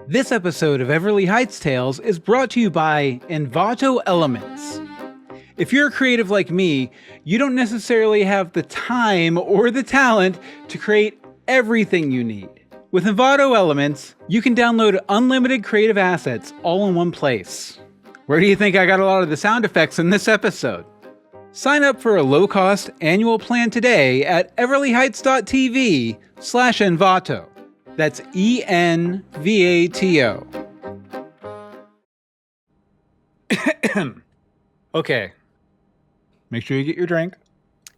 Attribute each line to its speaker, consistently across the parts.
Speaker 1: This episode of Everly Heights Tales is brought to you by Envato Elements. If you're a creative like me, you don't necessarily have the time or the talent to create everything you need. With Envato Elements, you can download unlimited creative assets all in one place. Where do you think I got a lot of the sound effects in this episode? Sign up for a low-cost annual plan today at everlyheights.tv/Envato. That's ENVATO. Okay. Make sure you get your drink.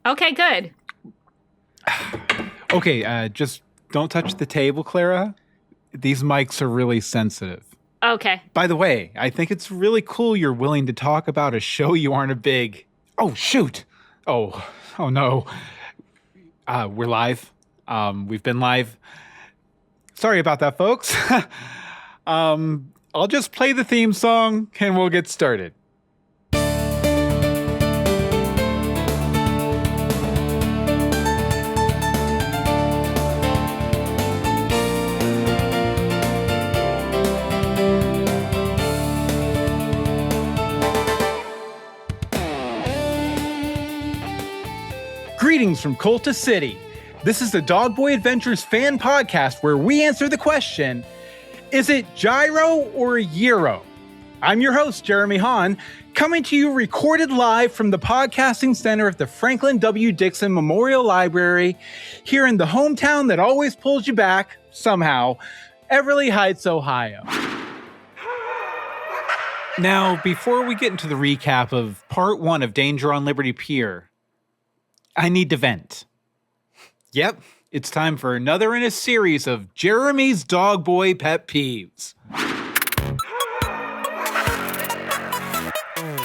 Speaker 2: Okay, good.
Speaker 1: Okay, just don't touch the table, Clara. These mics are really sensitive.
Speaker 2: Okay.
Speaker 1: By the way, I think it's really cool you're willing to talk about a show you aren't a big... Oh, shoot. Oh no. We're live. We've been live. Sorry about that, folks. I'll just play the theme song and we'll get started. Greetings from Colta City. This is the Dogboy Adventures fan podcast where we answer the question, is it gyro or gyro? I'm your host, Jeremy Hahn, coming to you recorded live from the podcasting center of the Franklin W. Dixon Memorial Library here in the hometown that always pulls you back, somehow, Everly Heights, Ohio. Now, before we get into the recap of part 1 of Danger on Liberty Pier, I need to vent. Yep, it's time for another in a series of Jeremy's Dogboy Pet Peeves.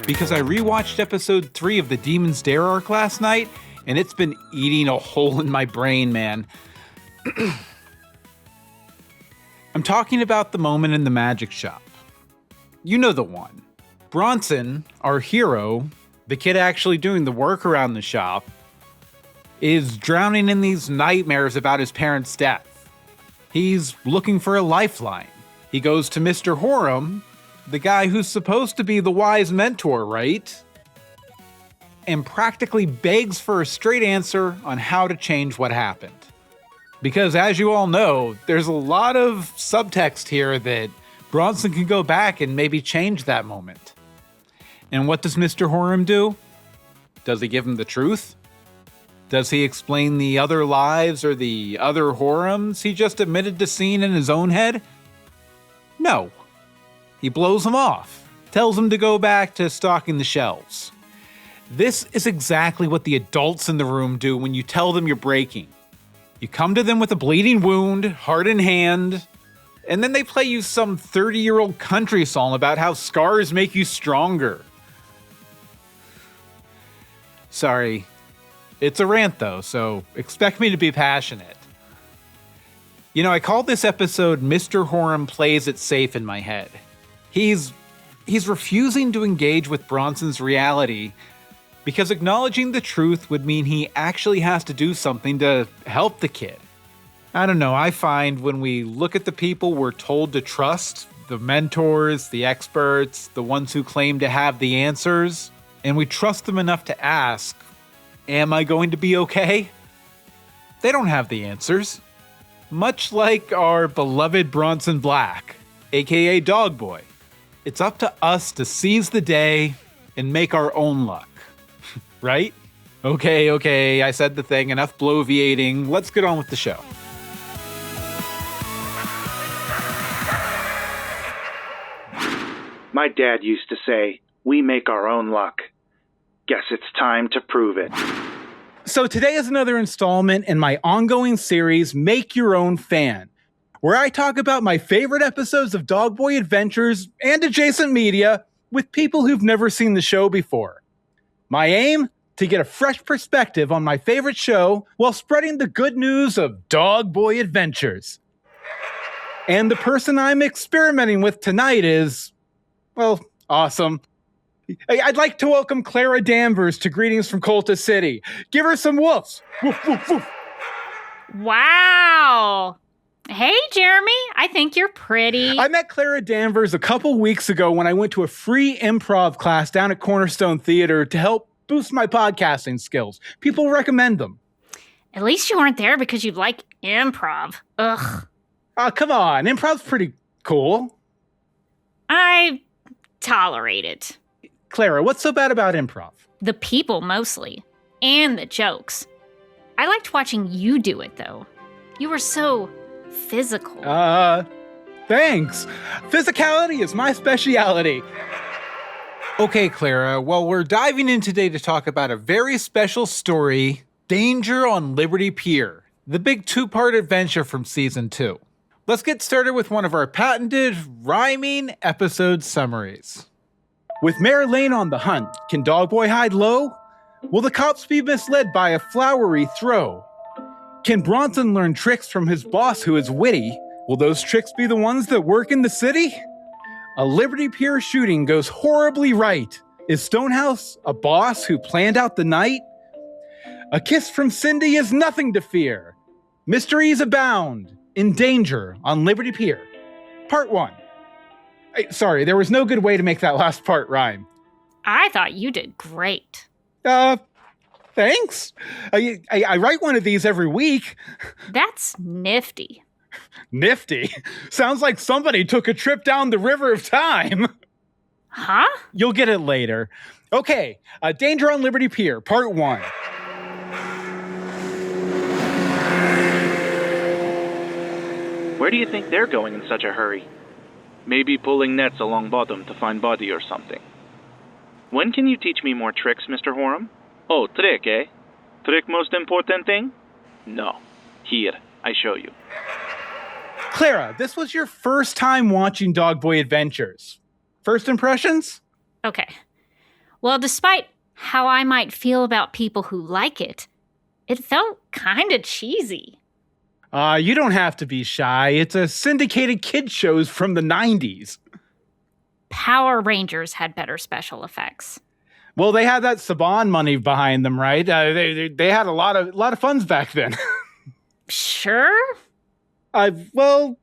Speaker 1: Because I rewatched episode 3 of the Demon's Dare arc last night, and it's been eating a hole in my brain, man. I'm talking about the moment in the magic shop. You know the one. Bronson, our hero, the kid actually doing the work around the shop, is drowning in these nightmares about his parents' death. He's looking for a lifeline. He goes to Mr. Horum, the guy who's supposed to be the wise mentor, right? And practically begs for a straight answer on how to change what happened. Because as you all know, there's a lot of subtext here that Bronson can go back and maybe change that moment. And what does Mr. Horum do? Does he give him the truth? Does he explain the other lives or the other Horums he just admitted to seeing in his own head? No. He blows him off, tells him to go back to stocking the shelves. This is exactly what the adults in the room do when you tell them you're breaking. You come to them with a bleeding wound, heart in hand, and then they play you some 30-year-old country song about how scars make you stronger. Sorry. It's a rant, though, so expect me to be passionate. You know, I called this episode Mr. Horum Plays It Safe in my head. He's refusing to engage with Bronson's reality because acknowledging the truth would mean he actually has to do something to help the kid. I don't know, I find when we look at the people we're told to trust, the mentors, the experts, the ones who claim to have the answers, and we trust them enough to ask, am I going to be okay? They don't have the answers. Much like our beloved Bronson Black, aka Dogboy. It's up to us to seize the day and make our own luck. Right? Okay, I said the thing, enough bloviating. Let's get on with the show.
Speaker 3: My dad used to say, we make our own luck. Guess it's time to prove it.
Speaker 1: So today is another installment in my ongoing series, Make Your Own Fan, where I talk about my favorite episodes of Dogboy Adventures and adjacent media with people who've never seen the show before. My aim? To get a fresh perspective on my favorite show while spreading the good news of Dogboy Adventures. And the person I'm experimenting with tonight is, well, awesome. I'd like to welcome Clara Danvers to Greetings from Colta City. Give her some woofs. Woof, woof, woof.
Speaker 2: Wow. Hey, Jeremy. I think you're pretty.
Speaker 1: I met Clara Danvers a couple weeks ago when I went to a free improv class down at Cornerstone Theater to help boost my podcasting skills. People recommend them.
Speaker 2: At least you weren't there because you like improv. Ugh.
Speaker 1: Oh, come on. Improv's pretty cool.
Speaker 2: I tolerate it.
Speaker 1: Clara, what's so bad about improv?
Speaker 2: The people mostly. And the jokes. I liked watching you do it, though. You were so physical.
Speaker 1: Thanks. Physicality is my speciality. Okay, Clara, well, we're diving in today to talk about a very special story, Danger on Liberty Pier, the big 2-part adventure from Season 2. Let's get started with one of our patented, rhyming episode summaries. With Mayor Lane on the hunt, can Dogboy hide low? Will the cops be misled by a flowery throw? Can Bronson learn tricks from his boss who is witty? Will those tricks be the ones that work in the city? A Liberty Pier shooting goes horribly right. Is Stonehouse a boss who planned out the night? A kiss from Cindy is nothing to fear. Mysteries abound. In Danger on Liberty Pier. Part 1. Sorry, there was no good way to make that last part rhyme.
Speaker 2: I thought you did great.
Speaker 1: Thanks. I write one of these every week.
Speaker 2: That's nifty.
Speaker 1: Nifty? Sounds like somebody took a trip down the river of time.
Speaker 2: Huh?
Speaker 1: You'll get it later. Okay, Danger on Liberty Pier, Part 1.
Speaker 3: Where do you think they're going in such a hurry? Maybe pulling nets along bottom to find body or something. When can you teach me more tricks, Mr. Horam? Oh, trick, eh? Trick most important thing? No. Here, I show you.
Speaker 1: Clara, this was your first time watching Dogboy Adventures. First impressions?
Speaker 2: Okay. Well, despite how I might feel about people who like it, it felt kind of cheesy.
Speaker 1: You don't have to be shy. It's a syndicated kids shows from the 90s.
Speaker 2: Power Rangers had better special effects.
Speaker 1: Well, they had that Saban money behind them, right? They had a lot of funds back then.
Speaker 2: Sure.
Speaker 1: Who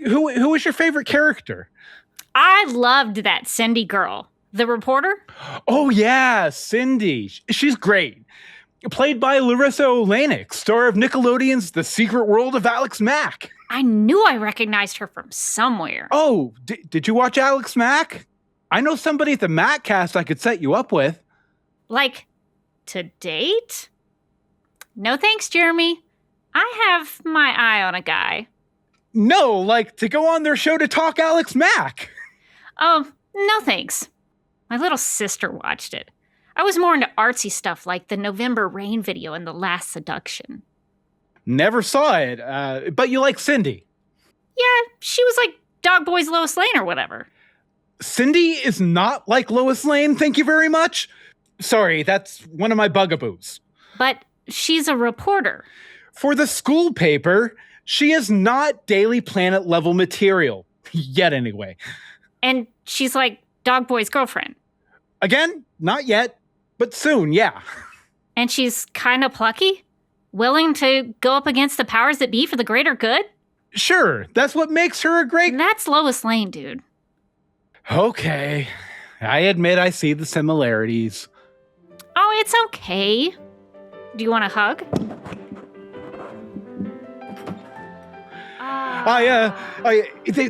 Speaker 1: was your favorite character?
Speaker 2: I loved that Cindy girl, the reporter.
Speaker 1: Oh yeah, Cindy. She's great. Played by Larissa Oleynik, star of Nickelodeon's The Secret World of Alex Mack.
Speaker 2: I knew I recognized her from somewhere.
Speaker 1: Oh, did you watch Alex Mack? I know somebody at the Mack cast I could set you up with.
Speaker 2: Like, to date? No thanks, Jeremy. I have my eye on a guy.
Speaker 1: No, like to go on their show to talk Alex Mack.
Speaker 2: Oh, no thanks. My little sister watched it. I was more into artsy stuff like the November Rain video and The Last Seduction.
Speaker 1: Never saw it, but you like Cindy.
Speaker 2: Yeah, she was like Dogboy's Lois Lane or whatever.
Speaker 1: Cindy is not like Lois Lane, thank you very much. Sorry, that's one of my bugaboos.
Speaker 2: But she's a reporter.
Speaker 1: For the school paper, she is not Daily Planet level material. Yet anyway.
Speaker 2: And she's like Dogboy's girlfriend.
Speaker 1: Again, not yet. But soon, yeah.
Speaker 2: And she's kind of plucky? Willing to go up against the powers that be for the greater good?
Speaker 1: Sure, that's what makes her a great...
Speaker 2: That's Lois Lane, dude.
Speaker 1: Okay. I admit I see the similarities.
Speaker 2: Oh, it's okay. Do you want a hug?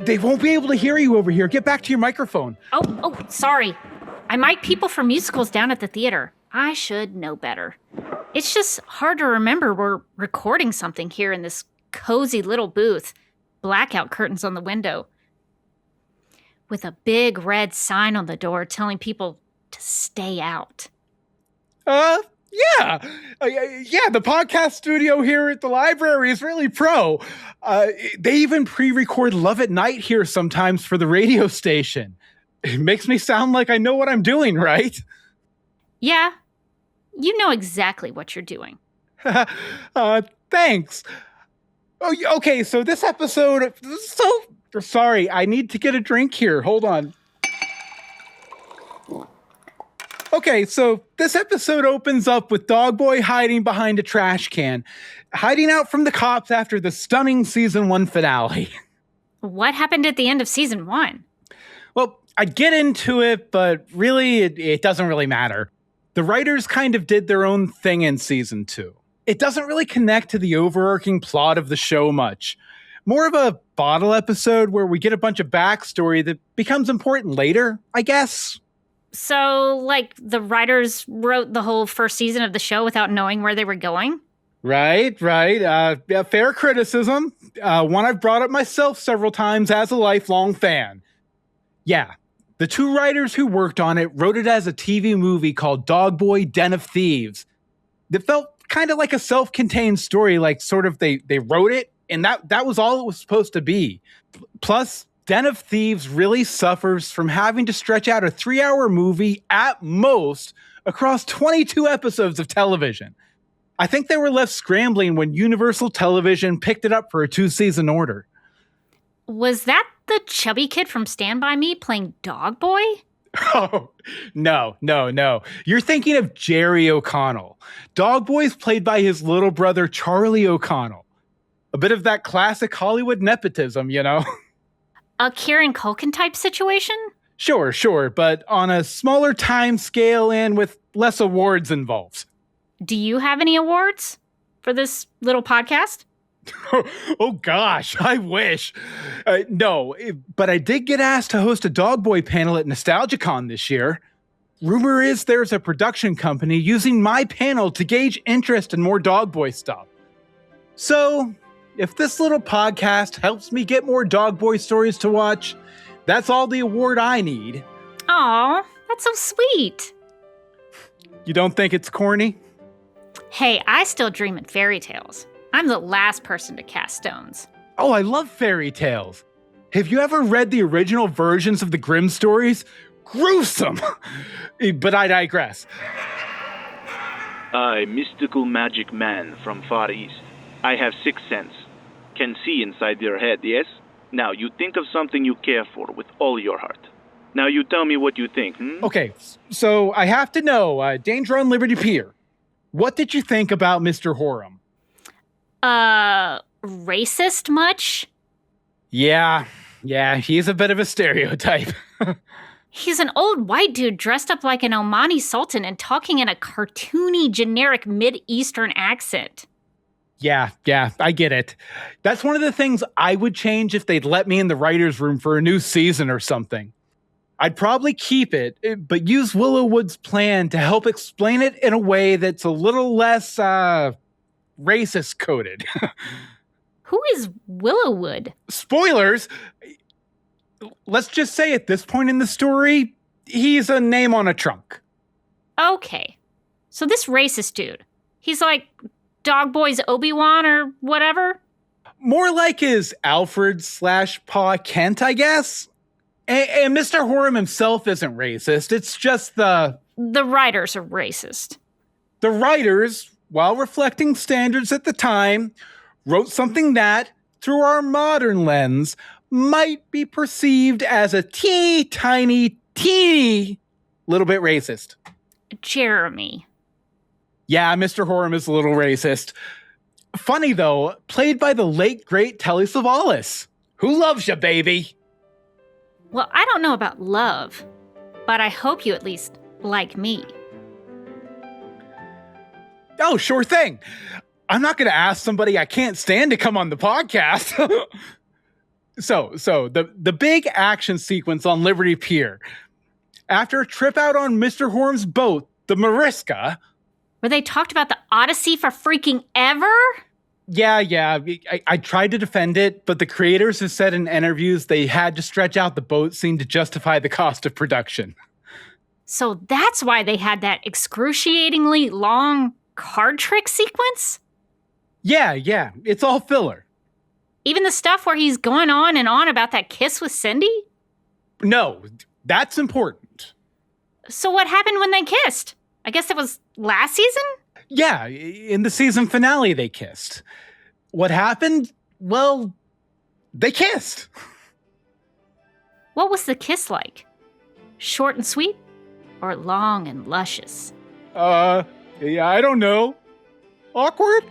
Speaker 1: They won't be able to hear you over here. Get back to your microphone.
Speaker 2: Oh, sorry. I mic people for musicals down at the theater. I should know better. It's just hard to remember we're recording something here in this cozy little booth. Blackout curtains on the window. With a big red sign on the door telling people to stay out.
Speaker 1: Yeah, the podcast studio here at the library is really pro. They even pre-record Love at Night here sometimes for the radio station. It makes me sound like I know what I'm doing, right?
Speaker 2: Yeah, you know exactly what you're doing.
Speaker 1: Thanks. Oh, okay, so this episode... Sorry, I need to get a drink here. Hold on. Okay, so this episode opens up with Dogboy hiding behind a trash can, hiding out from the cops after the stunning season 1 finale.
Speaker 2: What happened at the end of season 1?
Speaker 1: Well, I'd get into it, but really, it doesn't really matter. The writers kind of did their own thing in season 2. It doesn't really connect to the overarching plot of the show much. More of a bottle episode where we get a bunch of backstory that becomes important later, I guess.
Speaker 2: So, like, the writers wrote the whole first season of the show without knowing where they were going?
Speaker 1: Right. Yeah, fair criticism. One I've brought up myself several times as a lifelong fan. Yeah, the 2 writers who worked on it wrote it as a TV movie called Dogboy Den of Thieves. That felt kind of like a self-contained story, like sort of they wrote it, and that was all it was supposed to be. Plus, Den of Thieves really suffers from having to stretch out a 3-hour movie at most across 22 episodes of television. I think they were left scrambling when Universal Television picked it up for a 2-season order.
Speaker 2: Was that the chubby kid from Stand By Me playing Dogboy?
Speaker 1: Oh, no. You're thinking of Jerry O'Connell. Dogboy's played by his little brother, Charlie O'Connell. A bit of that classic Hollywood nepotism, you know?
Speaker 2: A Kieran Culkin type situation?
Speaker 1: Sure, but on a smaller time scale and with less awards involved.
Speaker 2: Do you have any awards for this little podcast?
Speaker 1: Oh gosh, I wish. No, but I did get asked to host a Dogboy panel at NostalgiaCon this year. Rumor is there's a production company using my panel to gauge interest in more Dogboy stuff. So, if this little podcast helps me get more Dogboy stories to watch, that's all the award I need.
Speaker 2: Aw, that's so sweet.
Speaker 1: You don't think it's corny?
Speaker 2: Hey, I still dream in fairy tales. I'm the last person to cast stones.
Speaker 1: Oh, I love fairy tales. Have you ever read the original versions of the Grimm stories? Gruesome! But I digress.
Speaker 3: I, mystical magic man from Far East. I have 6th sense. Can see inside your head, yes? Now you think of something you care for with all your heart. Now you tell me what you think,
Speaker 1: Okay, so I have to know, Danger on Liberty Pier. What did you think about Mr. Horum?
Speaker 2: Racist much?
Speaker 1: Yeah, he's a bit of a stereotype.
Speaker 2: He's an old white dude dressed up like an Omani sultan and talking in a cartoony, generic Mid-Eastern accent.
Speaker 1: Yeah, I get it. That's one of the things I would change if they'd let me in the writer's room for a new season or something. I'd probably keep it, but use Willowwood's plan to help explain it in a way that's a little less, racist coded.
Speaker 2: Who is Willowwood?
Speaker 1: Spoilers! Let's just say at this point in the story, he's a name on a trunk.
Speaker 2: Okay. So this racist dude, he's like Dogboy's Obi-Wan or whatever?
Speaker 1: More like his Alfred/Pa Kent, I guess. And Mr. Horum himself isn't racist. It's just the
Speaker 2: writers are racist.
Speaker 1: The writers, while reflecting standards at the time, wrote something that, through our modern lens, might be perceived as a teeny little bit racist.
Speaker 2: Jeremy.
Speaker 1: Yeah, Mr. Horum is a little racist. Funny, though, played by the late, great Telly Savalas. Who loves ya, baby?
Speaker 2: Well, I don't know about love, but I hope you at least like me.
Speaker 1: Oh, sure thing. I'm not going to ask somebody I can't stand to come on the podcast. So the big action sequence on Liberty Pier. After a trip out on Mr. Horum's boat, the Mariska.
Speaker 2: Where they talked about the Odyssey for freaking ever?
Speaker 1: Yeah. I tried to defend it, but the creators have said in interviews they had to stretch out the boat scene to justify the cost of production.
Speaker 2: So that's why they had that excruciatingly long card trick sequence?
Speaker 1: Yeah. It's all filler.
Speaker 2: Even the stuff where he's going on and on about that kiss with Cindy?
Speaker 1: No, that's important.
Speaker 2: So what happened when they kissed? I guess it was last season?
Speaker 1: Yeah, in the season finale they kissed. What happened? Well, they kissed.
Speaker 2: What was the kiss like? Short and sweet? Or long and luscious?
Speaker 1: Yeah, I don't know. Awkward?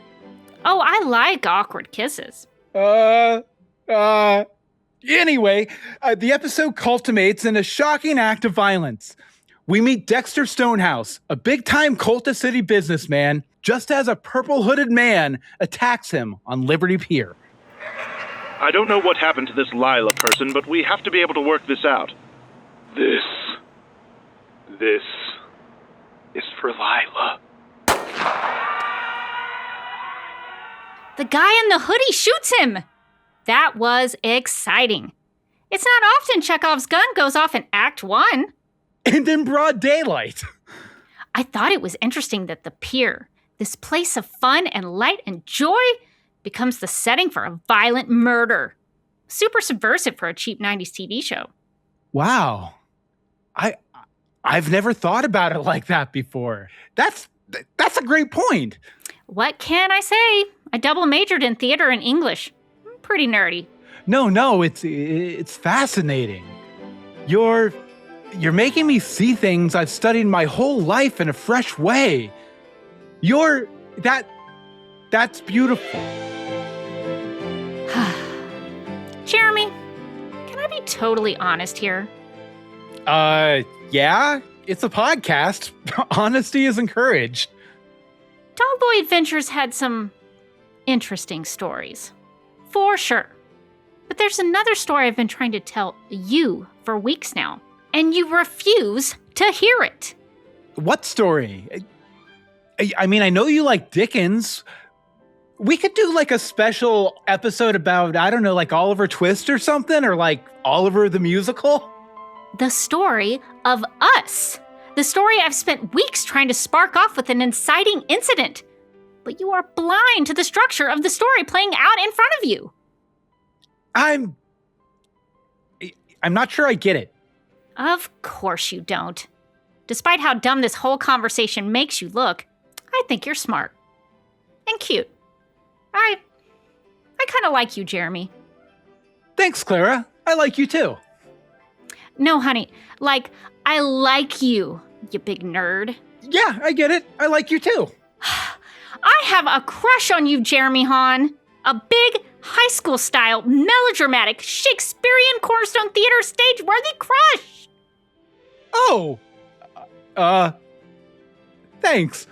Speaker 2: Oh, I like awkward kisses.
Speaker 1: Anyway, the episode culminates in a shocking act of violence. We meet Dexter Stonehouse, a big-time Colta City businessman, just as a purple-hooded man attacks him on Liberty Pier.
Speaker 3: I don't know what happened to this Lila person, but we have to be able to work this out. This is for Lila.
Speaker 2: The guy in the hoodie shoots him! That was exciting. It's not often Chekhov's gun goes off in Act 1.
Speaker 1: And in broad daylight.
Speaker 2: I thought it was interesting that the pier, this place of fun and light and joy, becomes the setting for a violent murder. Super subversive for a cheap 90s TV show.
Speaker 1: Wow. I've never thought about it like that before. That's a great point.
Speaker 2: What can I say? I double majored in theater and English. Pretty nerdy.
Speaker 1: No, it's fascinating. You're making me see things I've studied my whole life in a fresh way. That's beautiful.
Speaker 2: Jeremy, can I be totally honest here?
Speaker 1: Yeah, it's a podcast. Honesty is encouraged.
Speaker 2: Dogboy Adventures had some interesting stories. For sure. But there's another story I've been trying to tell you for weeks now, and you refuse to hear it.
Speaker 1: What story? I mean, I know you like Dickens. We could do like a special episode about, I don't know, like Oliver Twist or something, or like Oliver the Musical.
Speaker 2: The story of us. The story I've spent weeks trying to spark off with an inciting incident. But you are blind to the structure of the story playing out in front of you.
Speaker 1: I'm not sure I get it.
Speaker 2: Of course you don't. Despite how dumb this whole conversation makes you look, I think you're smart. And cute. I kind of like you, Jeremy.
Speaker 1: Thanks, Clara. I like you too.
Speaker 2: No, honey. Like, I like you, you big nerd.
Speaker 1: Yeah, I get it. I like you too.
Speaker 2: I have a crush on you, Jeremy Hahn. A big, high school-style, melodramatic, Shakespearean Cornerstone Theater stage-worthy crush.
Speaker 1: Oh. Thanks.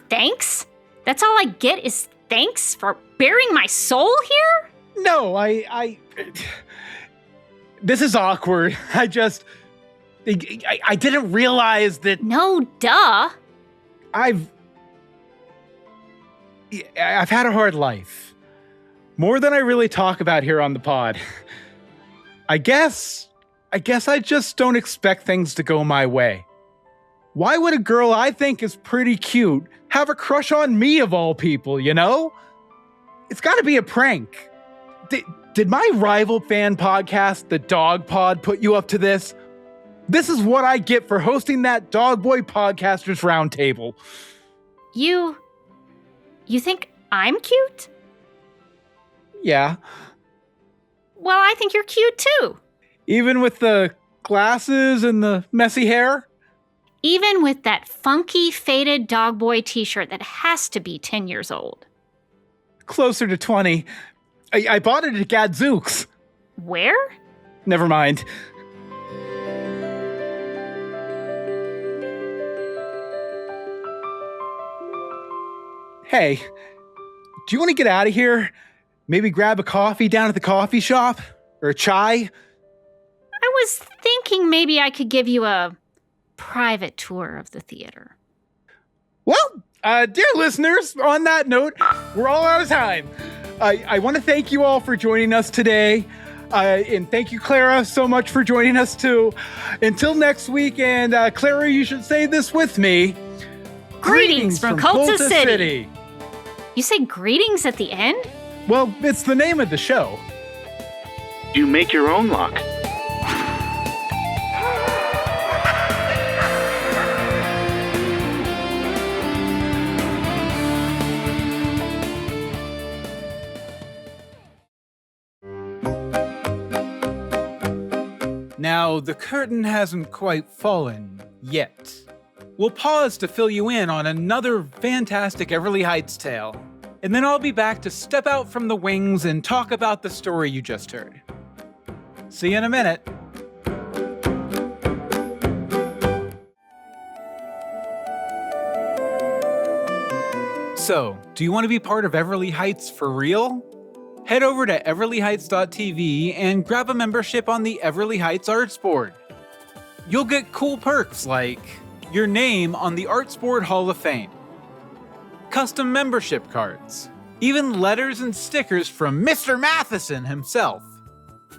Speaker 2: Thanks? That's all I get is thanks for bearing my soul here?
Speaker 1: No, this is awkward. I didn't realize that.
Speaker 2: No, duh.
Speaker 1: I've had a hard life. More than I really talk about here on the pod. I guess I just don't expect things to go my way. Why would a girl I think is pretty cute have a crush on me of all people, you know? It's gotta be a prank. Did my rival fan podcast, the Dog Pod, put you up to this? This is what I get for hosting that Dogboy Podcasters Roundtable.
Speaker 2: You think I'm cute?
Speaker 1: Yeah.
Speaker 2: Well, I think you're cute too.
Speaker 1: Even with the glasses and the messy hair?
Speaker 2: Even with that funky, faded Dogboy t-shirt that has to be 10 years old.
Speaker 1: Closer to 20. I bought it at Gadzooks.
Speaker 2: Where?
Speaker 1: Never mind. Hey, do you want to get out of here? Maybe grab a coffee down at the coffee shop? Or a chai?
Speaker 2: I was thinking maybe I could give you a private tour of the theater.
Speaker 1: Well, dear listeners, on that note, we're all out of time. I want to thank you all for joining us today. And thank you, Clara, so much for joining us too. Until next week, and Clara, you should say this with me.
Speaker 2: Greetings from Colta City. You say greetings at the end?
Speaker 1: Well, it's the name of the show.
Speaker 3: You make your own luck.
Speaker 1: Now, the curtain hasn't quite fallen yet. We'll pause to fill you in on another fantastic Everly Heights tale, and then I'll be back to step out from the wings and talk about the story you just heard. See you in a minute. So, do you want to be part of Everly Heights for real? Head over to everlyheights.tv and grab a membership on the Everly Heights Arts Board. You'll get cool perks like your name on the Arts Board Hall of Fame, custom membership cards, even letters and stickers from Mr. Matheson himself,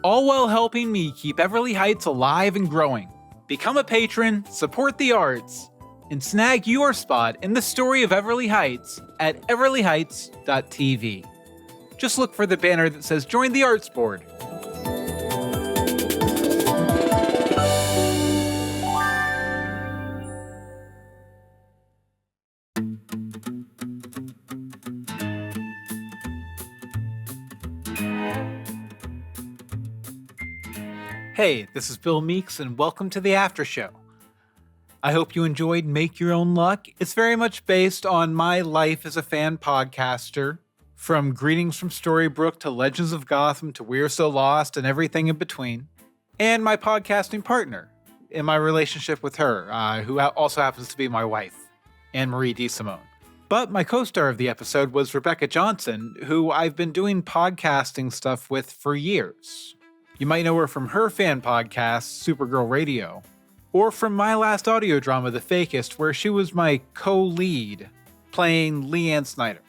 Speaker 1: all while helping me keep Everly Heights alive and growing. Become a patron, support the arts, and snag your spot in the story of Everly Heights at everlyheights.tv. Just look for the banner that says Join the Arts Board. Hey, this is Bill Meeks, and welcome to the aftershow. I hope you enjoyed Make Your Own Luck. It's very much based on my life as a fan podcaster, from Greetings from Storybrooke to Legends of Gotham to We're So Lost and everything in between, and my podcasting partner in my relationship with her, who also happens to be my wife, Anne-Marie DeSimone. But my co-star of the episode was Rebecca Johnson, who I've been doing podcasting stuff with for years. You might know her from her fan podcast, Supergirl Radio, or from my last audio drama, The Fakist, where she was my co-lead, playing LeAnne Snyder.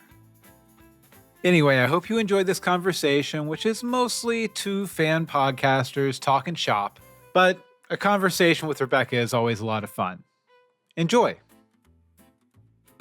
Speaker 1: Anyway, I hope you enjoyed this conversation, which is mostly two fan podcasters talking shop, but a conversation with Rebecca is always a lot of fun. Enjoy!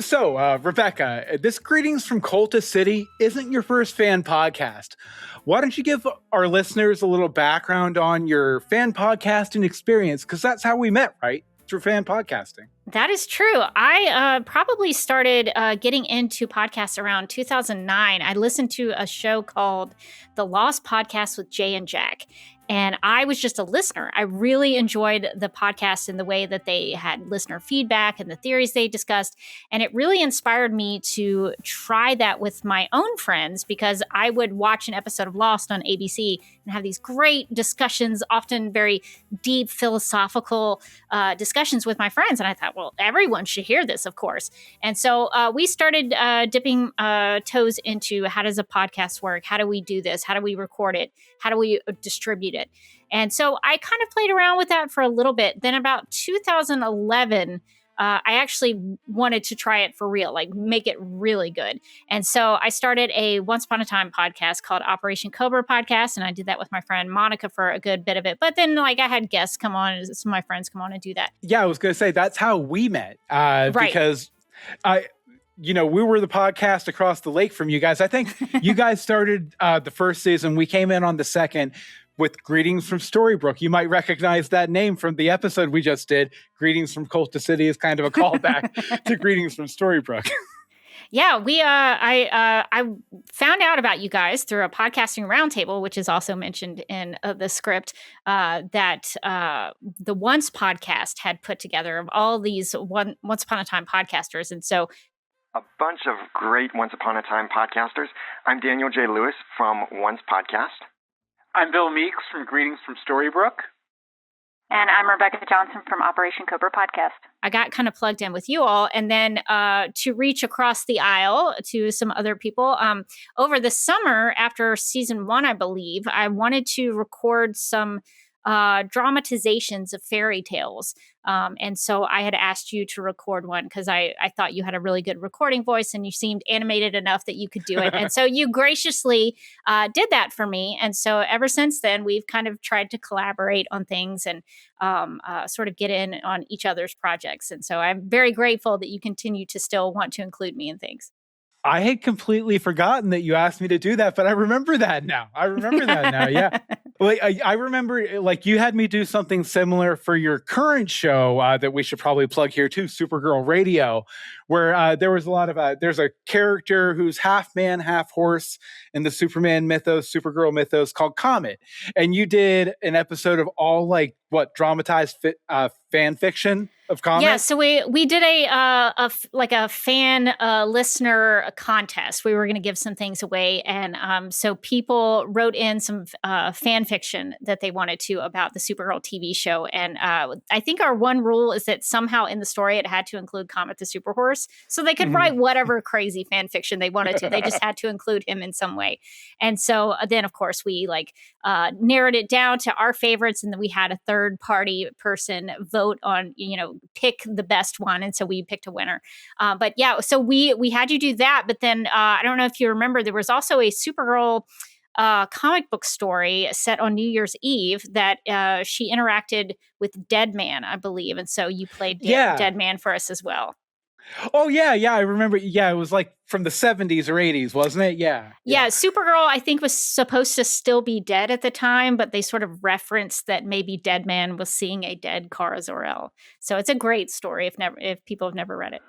Speaker 1: So, Rebecca, this Greetings from Colta City isn't your first fan podcast. Why don't you give our listeners a little background on your fan podcasting experience? Because that's how we met, right? Through fan podcasting.
Speaker 2: That is true. I probably started getting into podcasts around 2009. I listened to a show called The Lost Podcast with Jay and Jack. And I was just a listener. I really enjoyed the podcast and the way that they had listener feedback and the theories they discussed. And it really inspired me to try that with my own friends, because I would watch an episode of Lost on ABC and have these great discussions, often very deep philosophical discussions with my friends. And I thought, well, everyone should hear this, of course. And so we started dipping toes into, how does a podcast work? How do we do this? How do we record it? How do we distribute it? And so I kind of played around with that for a little bit. Then about 2011, I actually wanted to try it for real, like make it really good. And so I started a Once Upon a Time podcast called Operation Cobra Podcast. And I did that with my friend Monica for a good bit of it. But then I had guests come on, some of my friends come on and do that.
Speaker 1: Yeah, I was going to say, that's how we met.
Speaker 2: Right.
Speaker 1: Because we were the podcast across the lake from you guys. I think you guys started the first season. We came in on the second with Greetings from Storybrooke. You might recognize that name from the episode we just did. Greetings from Colta City is kind of a callback to Greetings from Storybrooke.
Speaker 2: Yeah, I found out about you guys through a podcasting roundtable, which is also mentioned in the script, that the Once podcast had put together of all these Once Upon a Time podcasters. And so
Speaker 4: a bunch of great Once Upon a Time podcasters. I'm Daniel J. Lewis from Once Podcast.
Speaker 1: I'm Bill Meeks from Greetings from Storybrooke.
Speaker 5: And I'm Rebecca Johnson from Operation Cobra Podcast.
Speaker 2: I got kind of plugged in with you all. And then to reach across the aisle to some other people, over the summer after season 1, I believe, I wanted to record some dramatizations of fairy tales. And so I had asked you to record one because I thought you had a really good recording voice and you seemed animated enough that you could do it. And so you graciously did that for me. And so ever since then, we've kind of tried to collaborate on things and sort of get in on each other's projects. And so I'm very grateful that you continue to still want to include me in things.
Speaker 1: I had completely forgotten that you asked me to do that, but I remember that now. Yeah. Well, I remember you had me do something similar for your current show that we should probably plug here too, Supergirl Radio, where there was a lot of there's a character who's half man, half horse in the Superman mythos, Supergirl mythos called Comet, and you did an episode of all like what dramatized fan fiction of Comet.
Speaker 2: Yeah, so we did a fan listener contest. We were going to give some things away, and so people wrote in some fan fiction that they wanted to about the Supergirl TV show. And I think our one rule is that somehow in the story it had to include Comet the Superhorse, so they could write whatever crazy fan fiction they wanted to. They just had to include him in some way. And so then, of course, we narrowed it down to our favorites, and then we had a third party person vote on, pick the best one, and so we picked a winner. But yeah, so we had you do that. But then I don't know if you remember, there was also a Supergirl comic book story set on New Year's Eve that she interacted with Deadman, I believe, and so you played Deadman for us as well.
Speaker 1: Oh, yeah, I remember. Yeah, it was like from the 70s or 80s, wasn't it? Yeah.
Speaker 2: Supergirl, I think, was supposed to still be dead at the time, but they sort of referenced that maybe Deadman was seeing a dead Kara Zor-El. So it's a great story if people have never read it.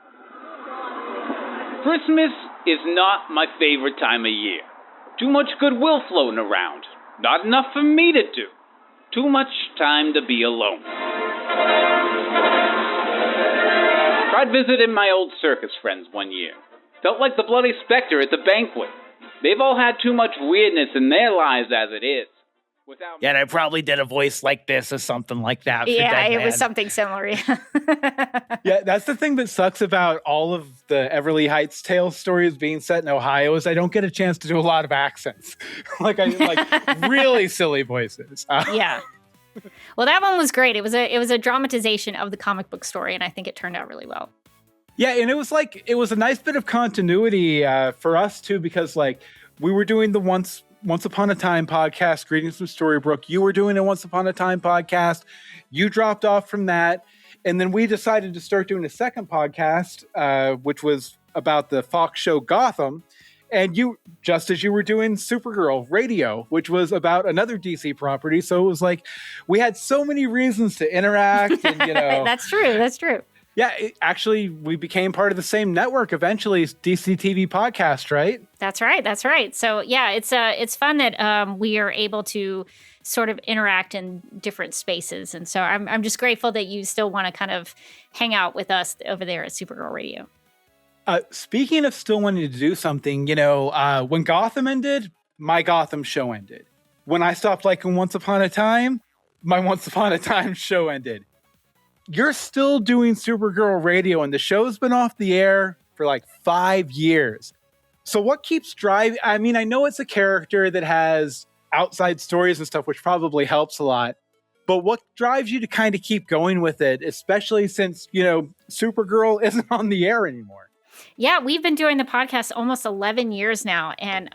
Speaker 6: Christmas is not my favorite time of year. Too much goodwill floating around. Not enough for me to do. Too much time to be alone. Tried visiting my old circus friends one year. Felt like the bloody specter at the banquet. They've all had too much weirdness in their lives as it is.
Speaker 1: And I probably did a voice like this or something like that.
Speaker 2: Yeah, it was something similar.
Speaker 1: Yeah, that's the thing that sucks about all of the Everly Heights Tales stories being set in Ohio is I don't get a chance to do a lot of accents. like really silly voices.
Speaker 2: Yeah. Well, that one was great. It was a dramatization of the comic book story, and I think it turned out really well.
Speaker 1: Yeah, and it was a nice bit of continuity for us too, because we were doing the Once Upon a Time podcast, Greetings from Storybrooke. You were doing a Once Upon a Time podcast. You dropped off from that, and then we decided to start doing a second podcast, which was about the Fox show Gotham. And you, just as you were doing Supergirl Radio, which was about another DC property. So it was like, we had so many reasons to interact. And,
Speaker 2: That's true.
Speaker 1: Yeah, actually, we became part of the same network eventually, DC TV Podcast, right?
Speaker 2: That's right. So yeah, it's fun that we are able to sort of interact in different spaces. And so I'm just grateful that you still want to kind of hang out with us over there at Supergirl Radio.
Speaker 1: Speaking of still wanting to do something, when Gotham ended, my Gotham show ended. When I stopped liking Once Upon a Time, my Once Upon a Time show ended. You're still doing Supergirl Radio, and the show's been off the air for 5 years. So what keeps driving? I mean, I know it's a character that has outside stories and stuff, which probably helps a lot. But what drives you to kind of keep going with it, especially since, Supergirl isn't on the air anymore?
Speaker 2: Yeah, we've been doing the podcast almost 11 years now. And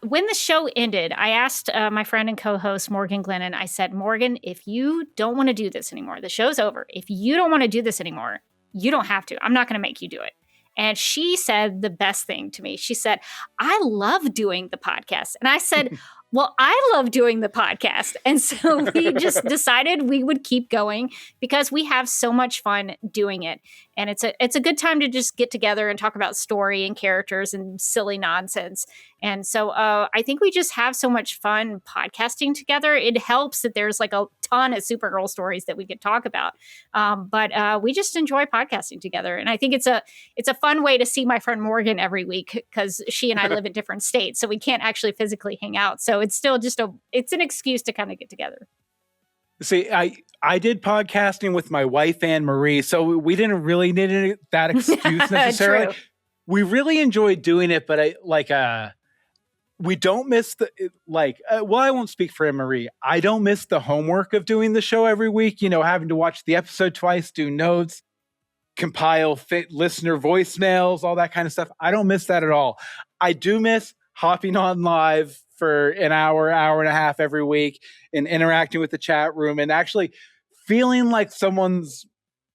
Speaker 2: when the show ended, I asked my friend and co-host Morgan Glennon, I said, Morgan, if you don't want to do this anymore, the show's over. If you don't want to do this anymore, you don't have to. I'm not going to make you do it. And she said the best thing to me. She said, I love doing the podcast. And I said, well, I love doing the podcast. And so we just decided we would keep going because we have so much fun doing it. And it's a good time to just get together and talk about story and characters and silly nonsense. And so I think we just have so much fun podcasting together. It helps that there's a ton of Supergirl stories that we could talk about. But we just enjoy podcasting together. And I think it's a fun way to see my friend Morgan every week because she and I live in different states. So we can't actually physically hang out. So it's still just it's an excuse to kind of get together.
Speaker 1: See, I did podcasting with my wife, Anne Marie, so we didn't really need that excuse necessarily. We really enjoyed doing it, but we don't miss I won't speak for Anne Marie. I don't miss the homework of doing the show every week, having to watch the episode twice, do notes, compile listener voicemails, all that kind of stuff. I don't miss that at all. I do miss hopping on live for an hour and a half every week and interacting with the chat room and actually feeling like someone's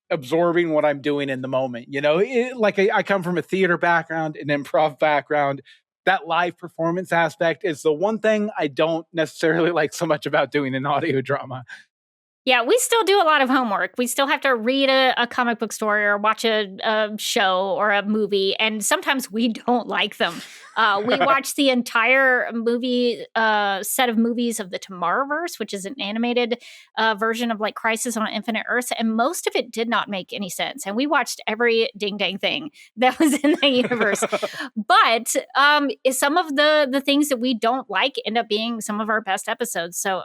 Speaker 1: absorbing what I'm doing in the moment. I come from a theater background, an improv background. That live performance aspect is the one thing I don't necessarily like so much about doing an audio drama.
Speaker 2: Yeah, we still do a lot of homework. We still have to read a comic book story or watch a show or a movie, and sometimes we don't like them. We watched the entire movie set of movies of the Tomorrowverse, which is an animated version of like Crisis on Infinite Earths, and most of it did not make any sense. And we watched every ding dang thing that was in the universe. But some of the things that we don't like end up being some of our best episodes. So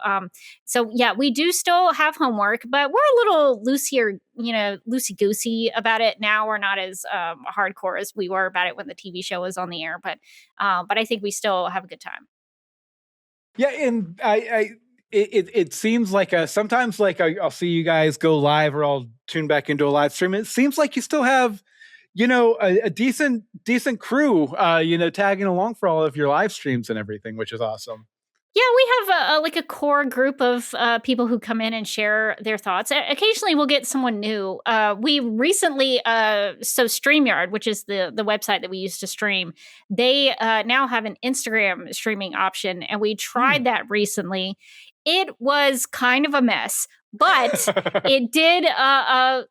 Speaker 2: yeah, we do still have homework, but we're a little loosey goosey about it now. We're not as hardcore as we were about it when the TV show was on the air, but I think we still have a good time.
Speaker 1: Yeah, and it seems like sometimes like I'll see you guys go live or I'll tune back into a live stream. It seems like you still have, a decent crew, tagging along for all of your live streams and everything, which is awesome.
Speaker 2: Yeah, we have a core group of people who come in and share their thoughts. Occasionally, we'll get someone new. We recently, so StreamYard, which is the website that we used to stream, they now have an Instagram streaming option, and we tried that recently. It was kind of a mess, but it did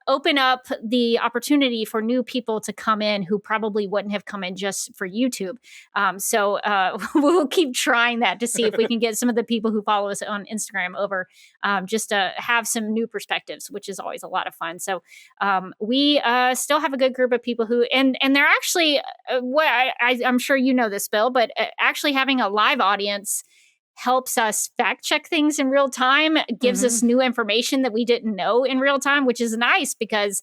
Speaker 2: open up the opportunity for new people to come in who probably wouldn't have come in just for YouTube. So we'll keep trying that to see if we can get some of the people who follow us on Instagram over just to have some new perspectives, which is always a lot of fun. So we still have a good group of people who, and they're actually, I'm sure you know this, Bill, but actually having a live audience helps us fact check things in real time, gives us new information that we didn't know in real time, which is nice because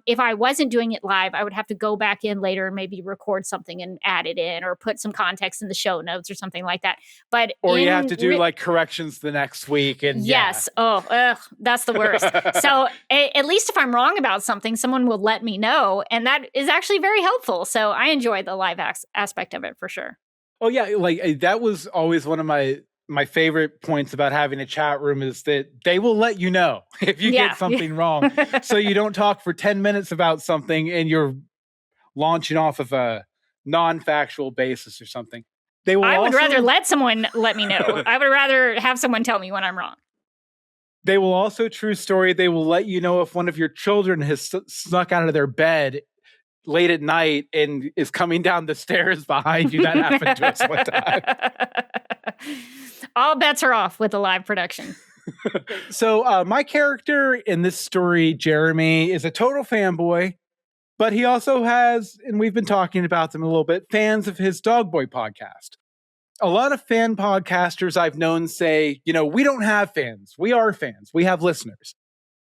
Speaker 2: if I wasn't doing it live, I would have to go back in later and maybe record something and add it in or put some context in the show notes or something like that. Or
Speaker 1: you have to do like corrections the next week. And
Speaker 2: yes. That's the worst. So at least if I'm wrong about something, someone will let me know. And that is actually very helpful. So I enjoy the live aspect of it for sure.
Speaker 1: Oh yeah, like that was always one of my favorite points about having a chat room is that they will let you know if you get something wrong. So you don't talk for 10 minutes about something and you're launching off of a non-factual basis or something.
Speaker 2: I would rather let someone let me know. I would rather have someone tell me when I'm wrong.
Speaker 1: They will also, true story, they will let you know if one of your children has snuck out of their bed late at night and is coming down the stairs behind you. That happened to us one time.
Speaker 2: All bets are off with a live production.
Speaker 1: So my character in this story, Jeremy, is a total fanboy, but he also has, and we've been talking about them a little bit, fans of his Dogboy podcast. A lot of fan podcasters I've known say, we don't have fans. We are fans. We have listeners.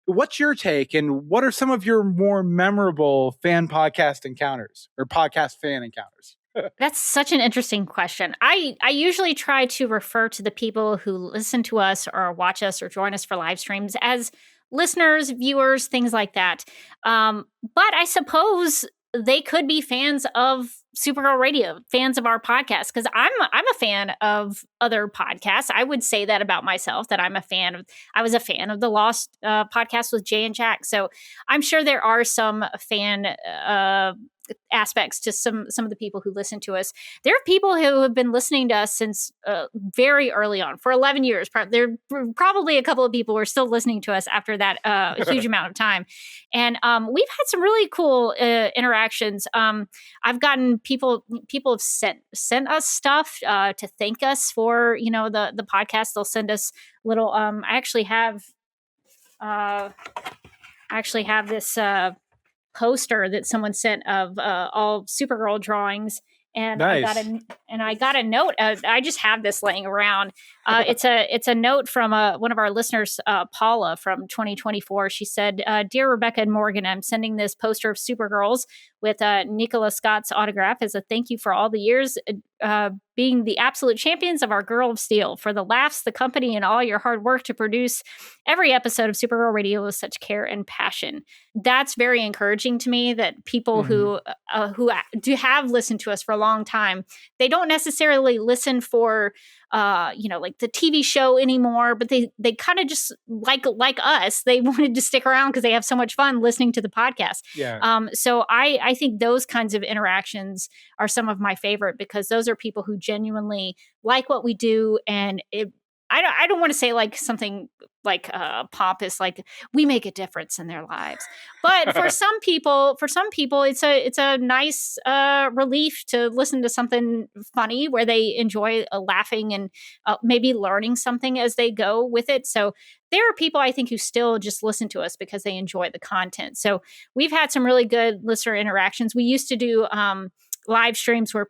Speaker 1: What's your take, and what are some of your more memorable fan podcast encounters or podcast fan encounters?
Speaker 2: That's such an interesting question. I usually try to refer to the people who listen to us or watch us or join us for live streams as listeners, viewers, things like that. But I suppose they could be fans of Supergirl Radio, fans of our podcast, because I'm a fan of other podcasts. I would say that about myself, that I was a fan of the Lost podcast with Jay and Jack. So I'm sure there are some fan aspects to some of the people who listen to us. There are people who have been listening to us since very early on, for 11 years. There are probably a couple of people who are still listening to us after that huge amount of time. And we've had some really cool interactions. I've gotten people have sent us stuff to thank us for the podcast. They'll send us little. I actually have this poster that someone sent of all Supergirl drawings. And
Speaker 1: nice.
Speaker 2: I got a note. I just have this laying around. It's a note from one of our listeners, Paula from 2024. She said, "Dear Rebecca and Morgan, I'm sending this poster of Supergirls with Nicola Scott's autograph as a thank you for all the years being the absolute champions of our Girl of Steel, for the laughs, the company, and all your hard work to produce every episode of Supergirl Radio with such care and passion." That's very encouraging to me, that people who do have listened to us for a long time, they don't necessarily listen for like the TV show anymore, but they kind of just like us, they wanted to stick around because they have so much fun listening to the podcast.
Speaker 1: Yeah.
Speaker 2: So I think those kinds of interactions are some of my favorite, because those are people who genuinely like what we do. And I don't want to say like something pompous, like we make a difference in their lives. But for some people, it's a nice relief to listen to something funny where they enjoy laughing and maybe learning something as they go with it. So there are people, I think, who still just listen to us because they enjoy the content. So we've had some really good listener interactions. We used to do live streams where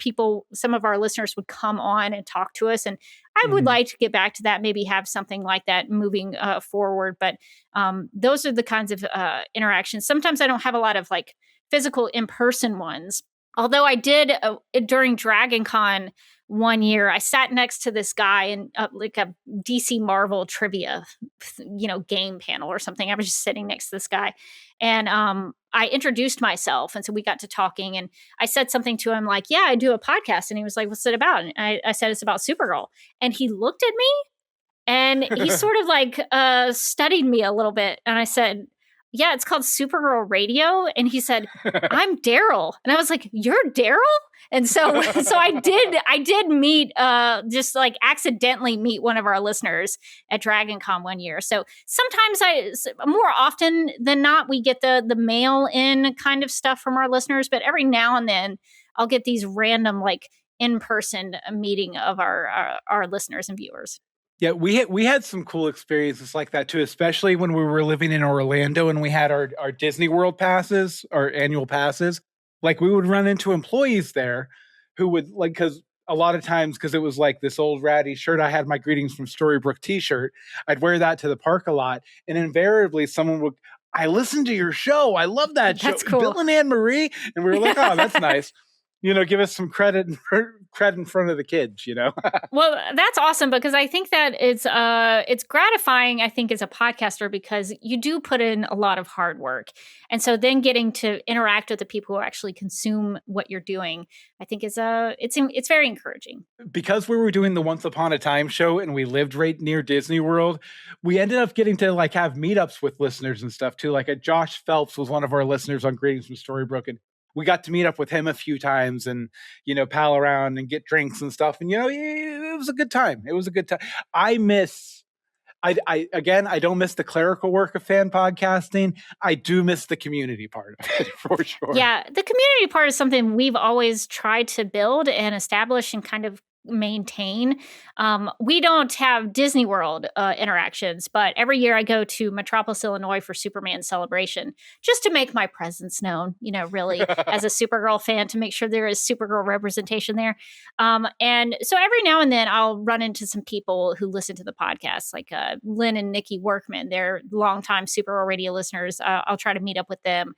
Speaker 2: some of our listeners would come on and talk to us. And I would like to get back to that, maybe have something like that moving forward. But those are the kinds of interactions. Sometimes I don't have a lot of like physical in-person ones. Although I did during Dragon Con one year, I sat next to this guy in like a DC Marvel trivia, game panel or something. I was just sitting next to this guy, and I introduced myself, and so we got to talking, and I said something to him like, "Yeah, I do a podcast," and he was like, "What's it about?" And I said, "It's about Supergirl," and he looked at me, and he sort of like studied me a little bit, and I said, "Yeah, it's called Supergirl Radio." And he said, "I'm Daryl." And I was like, "You're Daryl?" And so I did meet, just like accidentally meet one of our listeners at Dragon Con one year. So sometimes more often than not, we get the mail in kind of stuff from our listeners, but every now and then I'll get these random like in-person meeting of our listeners and viewers.
Speaker 1: Yeah, we had some cool experiences like that too, especially when we were living in Orlando and we had our Disney World passes, our annual passes. Like we would run into employees there who would like, because a lot of times, because it was like this old ratty shirt, I had my Greetings from Storybrooke t-shirt. I'd wear that to the park a lot. And invariably someone would, "I listened to your show. I love that show.
Speaker 2: That's cool.
Speaker 1: Bill and Anne Marie." And we were like, "Oh, that's nice." Give us some credit in front of the kids,
Speaker 2: Well, that's awesome because I think that it's gratifying, I think, as a podcaster because you do put in a lot of hard work. And so then getting to interact with the people who actually consume what you're doing, I think it's very encouraging.
Speaker 1: Because we were doing the Once Upon a Time show and we lived right near Disney World, we ended up getting to like have meetups with listeners and stuff too. Like Josh Phelps was one of our listeners on Greetings from Storybrooke, and we got to meet up with him a few times and, pal around and get drinks and stuff. And, it was a good time. It was a good time. I don't miss the clerical work of fan podcasting. I do miss the community part of it for sure.
Speaker 2: Yeah, the community part is something we've always tried to build and establish and kind of maintain. We don't have Disney World interactions, but every year I go to Metropolis, Illinois for Superman Celebration just to make my presence known, really as a Supergirl fan, to make sure there is Supergirl representation there. And so every now and then I'll run into some people who listen to the podcast, like Lynn and Nikki Workman. They're longtime Supergirl Radio listeners. I'll try to meet up with them.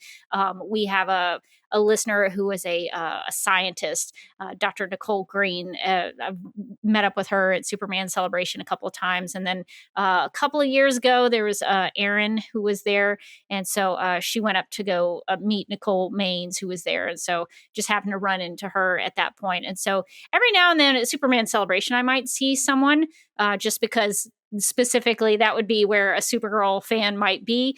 Speaker 2: We have a listener who is a scientist, Dr. Nicole Green. I've met up with her at Superman Celebration a couple of times. And then a couple of years ago, there was Erin who was there. And so she went up to go meet Nicole Maines, who was there. And so just happened to run into her at that point. And so every now and then at Superman Celebration, I might see someone just because specifically that would be where a Supergirl fan might be.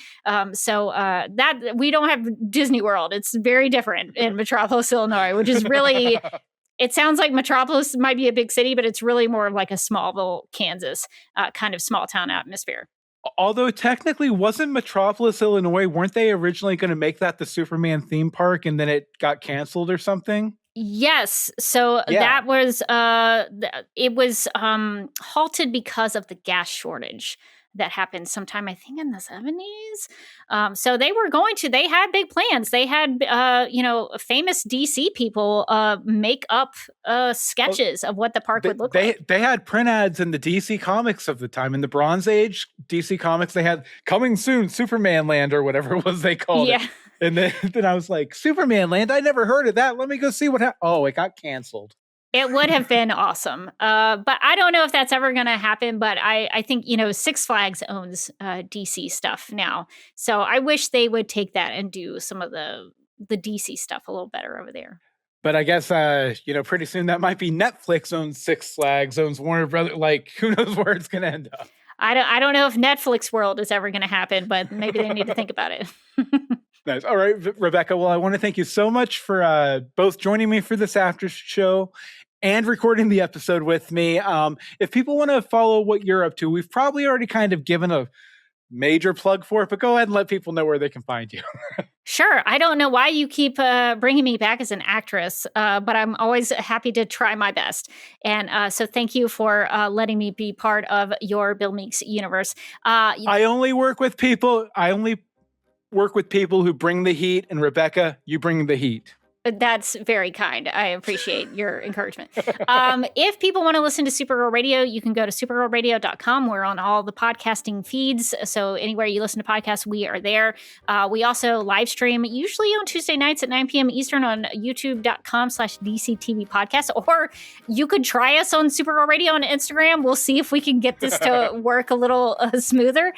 Speaker 2: So that we don't have Disney World. It's very different in Metropolis, Illinois, which is really, it sounds like Metropolis might be a big city, but it's really more of like a Smallville, Kansas kind of small town atmosphere.
Speaker 1: Although technically wasn't Metropolis, Illinois, weren't they originally going to make that the Superman theme park and then it got canceled or something?
Speaker 2: Yes. So that was, it was halted because of the gas shortage that happened sometime, I think, in the 70s. So they had big plans. They had, famous DC people make up sketches of what the park would look like.
Speaker 1: They had print ads in the DC Comics of the time. In the Bronze Age DC Comics, they had "Coming Soon, Superman Land," or whatever it was they called it. And then I was like, "Superman Land? I never heard of that. Let me go see what happened." Oh, it got canceled.
Speaker 2: It would have been awesome. But I don't know if that's ever going to happen. But I think, Six Flags owns DC stuff now. So I wish they would take that and do some of the DC stuff a little better over there.
Speaker 1: But I guess, pretty soon that might be Netflix owns Six Flags, owns Warner Brothers. Like, who knows where it's going to end up.
Speaker 2: I don't know if Netflix World is ever going to happen, but maybe they need to think about it.
Speaker 1: Nice. All right, Rebecca. Well, I want to thank you so much for both joining me for this after show and recording the episode with me. If people want to follow what you're up to, we've probably already kind of given a major plug for it, but go ahead and let people know where they can find you.
Speaker 2: Sure. I don't know why you keep bringing me back as an actress, but I'm always happy to try my best. And so thank you for letting me be part of your Bill Meeks universe.
Speaker 1: I only work with people who bring the heat, and Rebecca, you bring the heat.
Speaker 2: That's very kind. I appreciate your encouragement. If people want to listen to Supergirl Radio, you can go to supergirlradio.com. We're on all the podcasting feeds. So anywhere you listen to podcasts, we are there. We also live stream usually on Tuesday nights at 9 p.m. Eastern on youtube.com/DCTV podcast. Or you could try us on Supergirl Radio on Instagram. We'll see if we can get this to work a little smoother.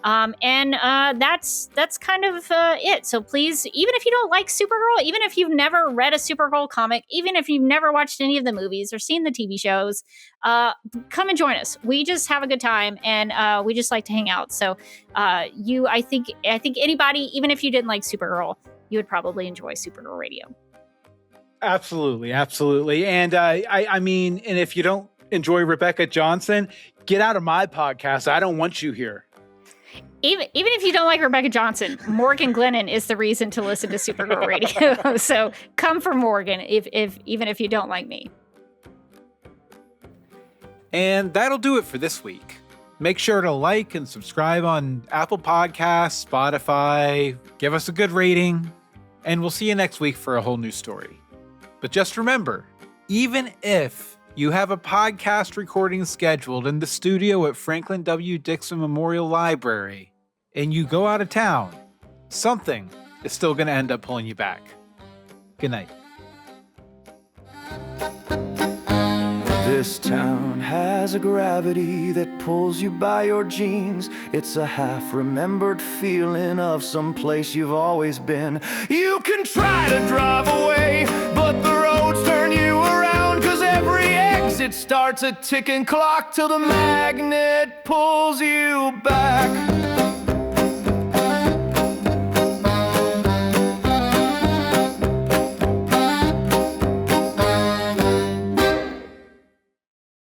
Speaker 2: That's kind of it. So please, even if you don't like Supergirl, even if you've never read a Supergirl comic, even if you've never watched any of the movies or seen the TV shows, come and join us. We just have a good time, and we just like to hang out. So I think anybody, even if you didn't like Supergirl, you would probably enjoy Supergirl Radio.
Speaker 1: Absolutely. And I mean, and if you don't enjoy Rebecca Johnson, get out of my podcast. I don't want you here.
Speaker 2: Even if you don't like Rebecca Johnson, Morgan Glennon is the reason to listen to Supergirl Radio. So come for Morgan, even if you don't like me.
Speaker 1: And that'll do it for this week. Make sure to like and subscribe on Apple Podcasts, Spotify, give us a good rating, and we'll see you next week for a whole new story. But just remember, even if you have a podcast recording scheduled in the studio at Franklin W. Dixon Memorial Library, and you go out of town, something is still going to end up pulling you back. Good night.
Speaker 7: This town has a gravity that pulls you by your jeans. It's a half-remembered feeling of some place you've always been. You can try to drive away, but the roads turn you around, 'cause every exit starts a ticking clock till the magnet pulls you back.